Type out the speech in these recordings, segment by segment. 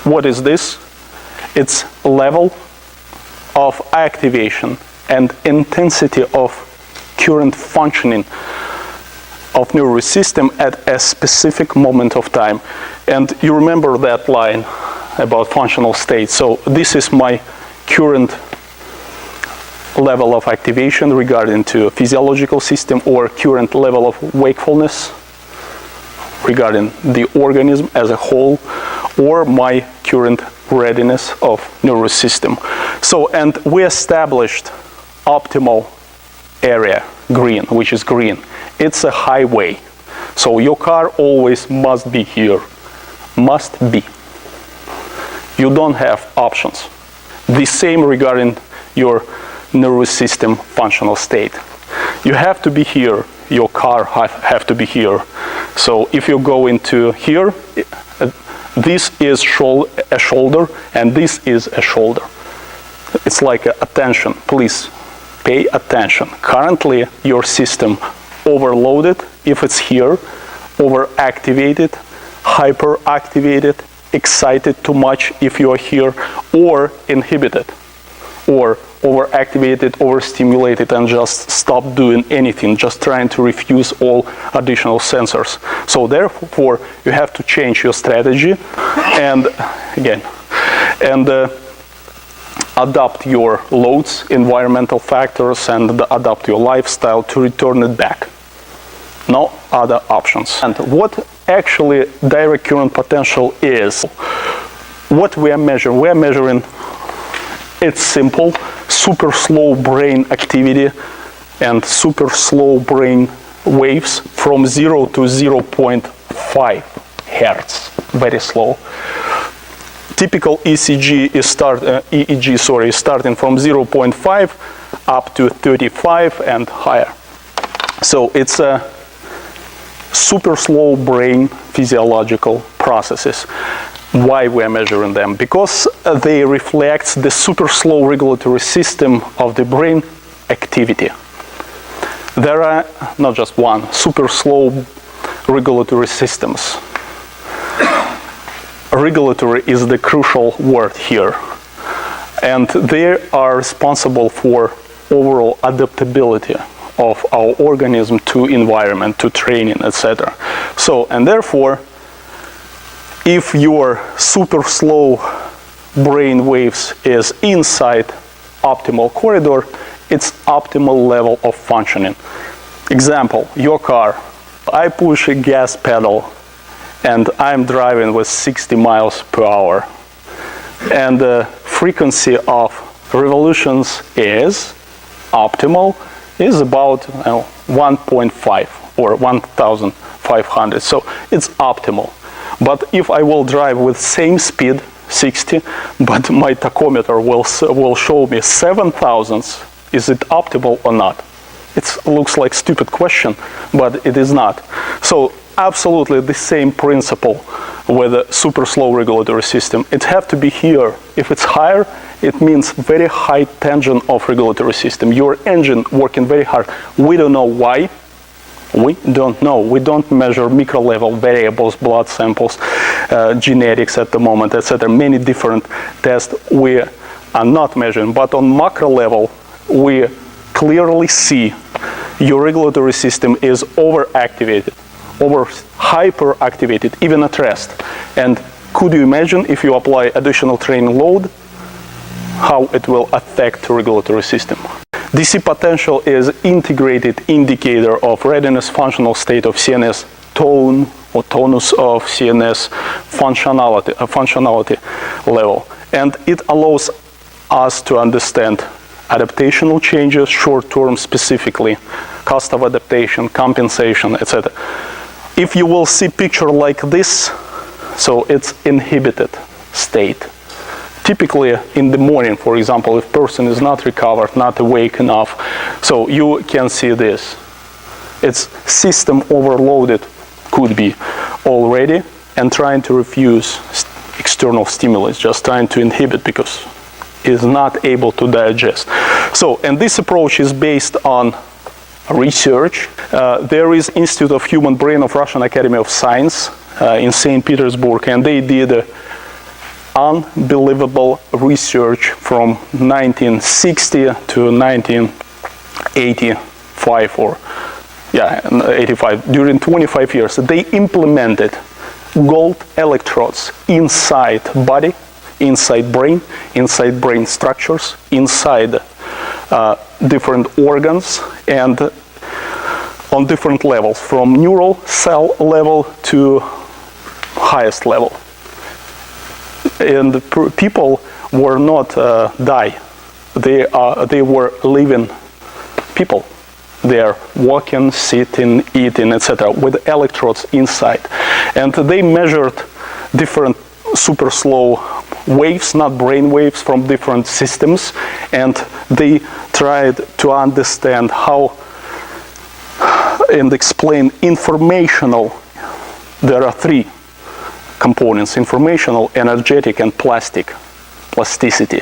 What is this? It's level of activation and intensity of current functioning of nervous system at a specific moment of time. And you remember that line about functional state. So this is my current level of activation regarding to physiological system, or current level of wakefulness regarding the organism as a whole, or my current readiness of nervous system. So, and we established optimal area, green, which is green. It's a highway. So your car always must be here. Must be. You don't have options. The same regarding your nervous system functional state. You have to be here. Your car have to be here. So if you go into here, this is a shoulder, and this is a shoulder. It's like attention. Please pay attention. Currently, your system overloaded if it's here, overactivated, hyperactivated, excited too much if you are here, or inhibited, or overactivated, overstimulated, and just stop doing anything, just trying to refuse all additional sensors. So therefore, you have to change your strategy, and again, and adapt your loads, environmental factors, and adapt your lifestyle to return it back. No other options. And what actually direct current potential is, what we are measuring? We are measuring, it's simple, super slow brain activity and super slow brain waves from 0 to 0.5 hertz, very slow. Typical EEG is starting from 0.5 up to 35 and higher. So it's a super slow brain physiological processes. Why we are measuring them? Because they reflect the super slow regulatory system of the brain activity. There are not just one, super slow regulatory systems. Regulatory is the crucial word here. And they are responsible for overall adaptability of our organism to environment, to training, etc. So, and therefore, if your super slow brain waves is inside optimal corridor, it's optimal level of functioning. Example, your car. I push a gas pedal and I'm driving with 60 miles per hour. And the frequency of revolutions is optimal, is about 1.5 or 1,500. So it's optimal. But if I will drive with same speed, 60, but my tachometer will show me 7,000, is it optimal or not? It looks like a stupid question, but it is not. So absolutely the same principle with a super slow regulatory system. It have to be here. If it's higher, it means very high tension of regulatory system. Your engine working very hard. We don't know why. We don't know. We don't measure micro-level variables, blood samples, genetics at the moment, etc. Many different tests we are not measuring. But on macro level, we clearly see your regulatory system is overactivated, over hyperactivated, even at rest. And could you imagine if you apply additional training load, how it will affect the regulatory system? DC potential is integrated indicator of readiness functional state of CNS tone or tonus of CNS functionality level. And it allows us to understand adaptational changes, short-term specifically, cost of adaptation, compensation, etc. If you will see picture like this, so it's inhibited state. Typically in the morning, for example, if person is not recovered, not awake enough, so you can see this. It's system overloaded, could be already, and trying to refuse external stimulus, just trying to inhibit because is not able to digest. So, and this approach is based on research. There is Institute of Human Brain of Russian Academy of Science in St. Petersburg, and they did unbelievable research from 1960 to 1985 or 85. During 25 years, they implemented gold electrodes inside body, inside brain structures, inside different organs, and on different levels, from neural cell level to highest level. And people were not die. They were living people. They are walking, sitting, eating, etc. with electrodes inside. And they measured different super slow waves, not brain waves, from different systems. And they tried to understand how and explain informational. There are three components: informational, energetic, and plasticity.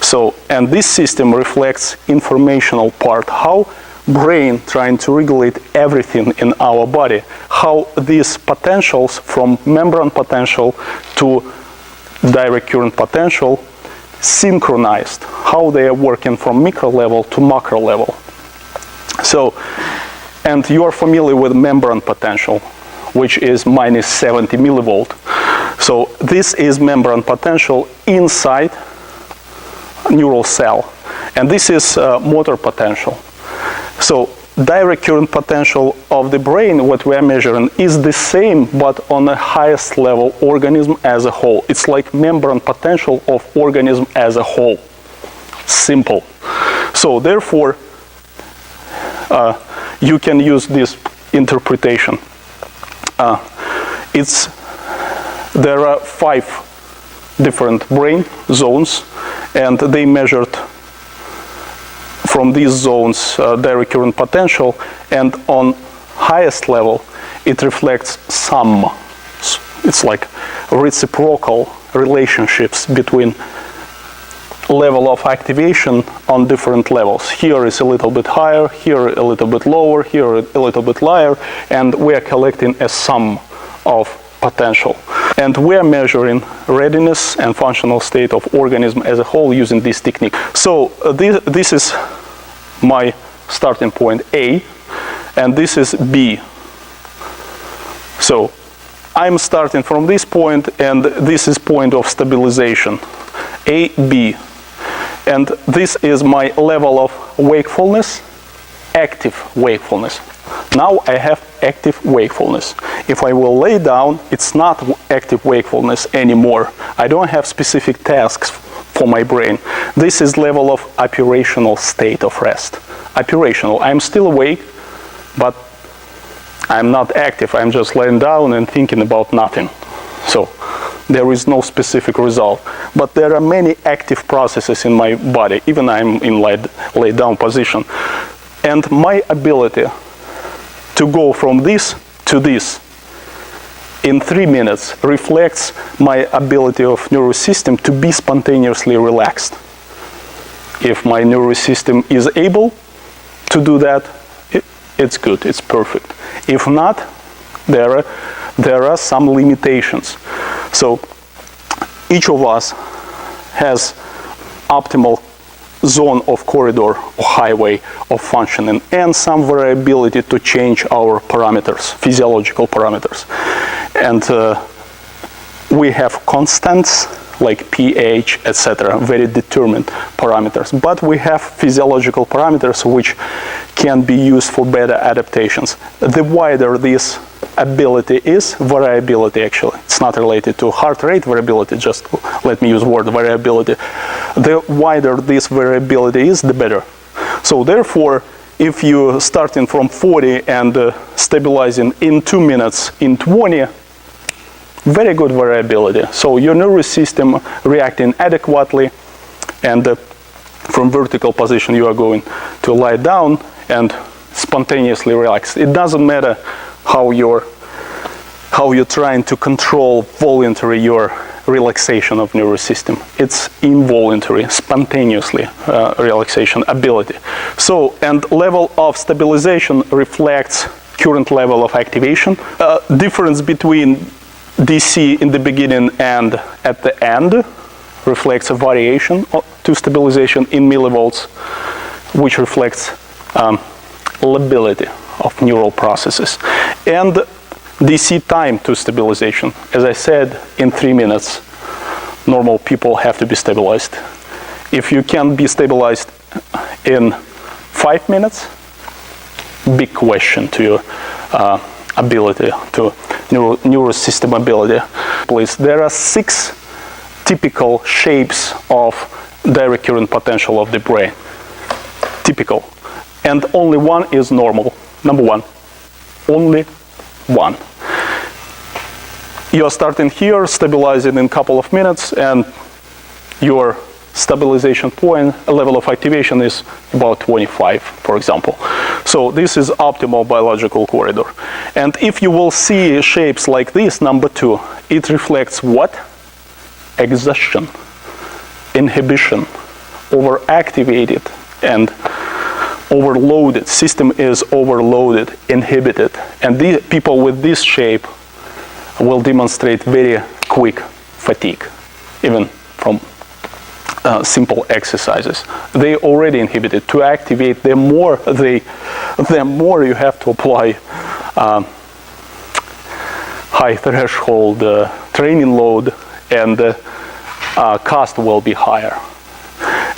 So, and this system reflects informational part, how brain trying to regulate everything in our body, how these potentials from membrane potential to direct current potential synchronized, how they are working from micro level to macro level. So, and you are familiar with membrane potential, which is minus 70 millivolt. So this is membrane potential inside neural cell, and this is motor potential. So direct current potential of the brain, what we are measuring, is the same, but on the highest level organism as a whole. It's like membrane potential of organism as a whole. Simple. So therefore, you can use this interpretation. There are 5 different brain zones, and they measured from these zones direct current potential, and on highest level it reflects sum. It's like reciprocal relationships between level of activation on different levels. Here is a little bit higher, here a little bit lower, here a little bit lower, and we are collecting a sum of potential. And we are measuring readiness and functional state of organism as a whole using this technique. So this is my starting point A, and this is B. So I'm starting from this point, and this is point of stabilization, A, B. And this is my level of wakefulness, active wakefulness. Now I have active wakefulness. If I will lay down, it's not active wakefulness anymore. I don't have specific tasks for my brain. This is level of operational state of rest. Operational. I'm still awake, but I'm not active. I'm just laying down and thinking about nothing. So there is no specific result. But there are many active processes in my body, even I'm in lay down position. And my ability to go from this to this in 3 minutes reflects my ability of nervous system to be spontaneously relaxed. If my nervous system is able to do that, it's good, it's perfect. If not, there are some limitations. So each of us has optimal zone of corridor or highway of functioning, and some variability to change our parameters, physiological parameters. And we have constants like pH, etc., very determined parameters. But we have physiological parameters which can be used for better adaptations. The wider this ability is, variability actually, it's not related to heart rate variability, just let me use the word variability. The wider this variability is, the better. So therefore, if you starting from 40 and stabilizing in 2 minutes in 20, very good variability. So your nervous system reacting adequately, and from vertical position you are going to lie down and spontaneously relax. It doesn't matter how you're trying to control voluntary your relaxation of nervous system. It's involuntary, spontaneously relaxation ability. So, and level of stabilization reflects current level of activation. Difference between DC in the beginning and at the end reflects a variation to stabilization in millivolts, which reflects lability of neural processes. And DC time to stabilization, as I said, in 3 minutes, normal people have to be stabilized. If you can be stabilized in 5 minutes, big question to your ability, to neurosystem ability. Please, there are 6 typical shapes of direct current potential of the brain. Typical. And only one is normal. Number 1. Only one. You are starting here, stabilizing in a couple of minutes, and your stabilization point, level of activation is about 25, for example. So this is optimal biological corridor. And if you will see shapes like this, number 2, it reflects what? Exhaustion, inhibition, overactivated and overloaded. System is overloaded, inhibited. And the people with this shape will demonstrate very quick fatigue, even from simple exercises. They already inhibited. To activate, the more you have to apply high threshold training load, and cost will be higher.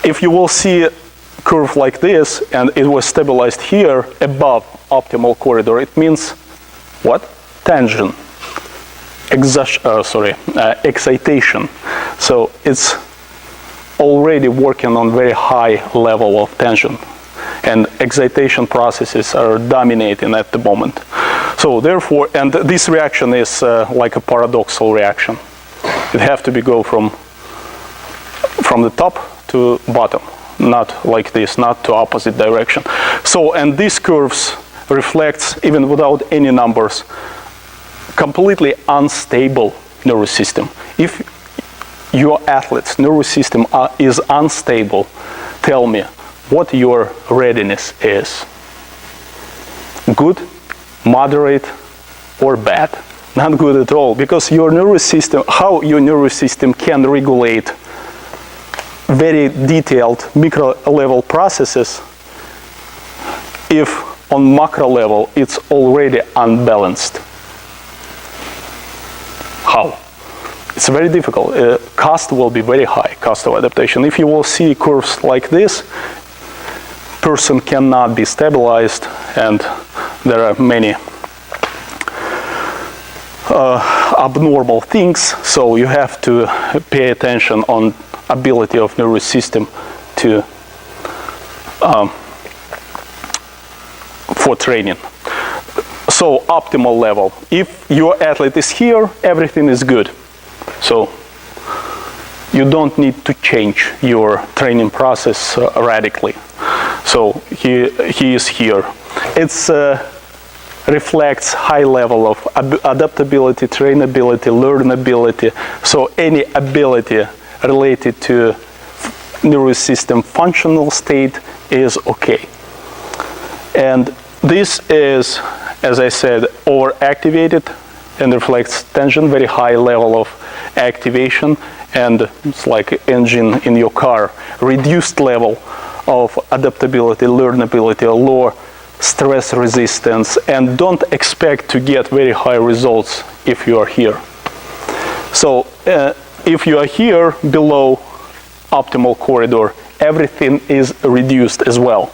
If you will see a curve like this, and it was stabilized here above optimal corridor, it means what? Tension. Excitation. So it's already working on very high level of tension, and excitation processes are dominating at the moment. So therefore, and this reaction is like a paradoxical reaction. It has to be go from the top to bottom, not like this, not to opposite direction. So, and these curves reflects, even without any numbers, completely unstable nervous system. If your athlete's nervous system is unstable, tell me what your readiness is. Good, moderate, or bad? Not good at all, because your nervous system, how your nervous system can regulate very detailed micro level processes if on macro level it's already unbalanced. How? It's very difficult. Cost will be very high, cost of adaptation. If you will see curves like this, person cannot be stabilized, and there are many abnormal things, so you have to pay attention on ability of nervous system to for training. So optimal level. If your athlete is here, everything is good. So you don't need to change your training process radically. So he is here. It's reflects high level of adaptability, trainability, learnability. So any ability related to nervous system functional state is okay. And this is, as I said, overactivated and reflects tension, very high level of activation, and it's like engine in your car. Reduced level of adaptability, learnability, lower stress resistance, and don't expect to get very high results if you are here. So if you are here below optimal corridor, everything is reduced as well.